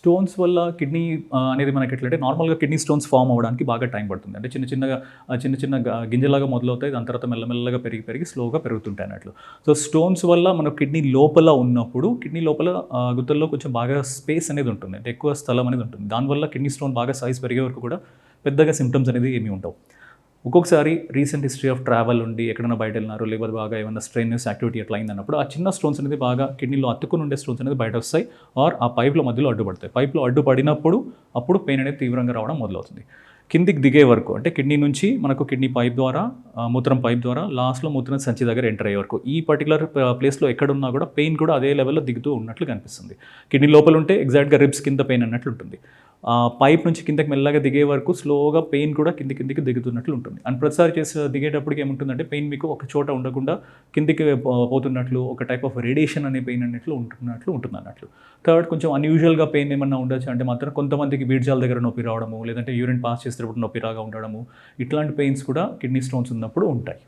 Stones వల్ల kidney అనేది మనకి ఎట్లంటే నార్మల్గా కిడ్నీ స్టోన్స్ ఫామ్ అవ్వడానికి బాగా టైం పడుతుంది. అంటే చిన్న చిన్న గింజలాగా మొదలవుతాయి, దాని తర్వాత మెల్లమెల్లగా పెరిగి స్లోగా పెరుగుతుంటాయి అన్నట్లు. సో స్టోన్స్ వల్ల మన కిడ్నీ లోపల ఉన్నప్పుడు కిడ్నీ లోపల గుద్దల్లో కొంచెం బాగా స్పేస్ అనేది ఉంటుంది, అంటే ఎక్కువ స్థలం అనేది ఉంటుంది. దానివల్ల కిడ్నీ స్టోన్ బాగా సైజ్ పెరిగే వరకు కూడా పెద్దగా సిమ్టమ్స్ అనేది ఏమీ ఉండవు. ఒక్కొక్కసారి రీసెంట్ హిస్టరీ ఆఫ్ ట్రావెల్ ఉండి ఎక్కడైనా బయట వెళ్ళినారు, లేకపోతే బాగా ఏమైనా స్ట్రెయినస్ యాక్టివిటీ అట్లా అయిందన్నప్పుడు ఆ చిన్న స్టోన్స్ అనేది బాగా కిడ్నీలో అతుక్కుని ఉండే స్టోన్స్ అనేది బయట వస్తాయి, ఆర్ ఆ పైప్లో మధ్యలో అడ్డుపడతాయి. పైప్లో అడ్డుపడినప్పుడు అప్పుడు పెయిన్ అనేది తీవ్రంగా రావడం మొదలవుతుంది. కిందికి దిగే వరకు, అంటే కిడ్నీ నుంచి మనకు కిడ్నీ పైప్ ద్వారా మూత్రం పైప్ ద్వారా లాస్ట్లో మూత్రం సంచి దగ్గర ఎంటర్ అయ్యే వరకు ఈ పర్టికులర్ ప్లేస్లో ఎక్కడున్నా కూడా పెయిన్ కూడా అదే లెవెల్లో దిగుతూ ఉన్నట్లు కనిపిస్తుంది. కిడ్నీ లోపల ఉంటే ఎగ్జాక్ట్గా రిబ్స్ కింద పెయిన్ అన్నట్లు ఉంటుంది. పైప్ నుంచి కిందకి మెల్లగా దిగే వరకు స్లోగా పెయిన్ కూడా కిందికి దిగుతున్నట్లు ఉంటుంది. అండ్ ప్రతిసారి దిగేటప్పటికి ఏముంటుందంటే పెయిన్ మీకు ఒక చోట ఉండకుండా కిందికి పోతున్నట్లు, ఒక టైప్ ఆఫ్ రేడియేషన్ అనే పెయిన్ అన్నట్లు ఉంటుంది అన్నట్లు. థర్డ్, కొంచెం అన్యూజువల్గా పెయిన్ ఏమన్నా ఉండొచ్చు అంటే మాత్రం కొంతమందికి బీడ్జాల దగ్గర నొప్పి రావడము, లేదంటే యూరిన్ పాస్ చేసేటప్పుడు నొప్పిరాగా ఉండడము, ఇట్లాంటి పెయిన్స్ కూడా కిడ్నీ స్టోన్స్ ఉన్నప్పుడు ఉంటాయి.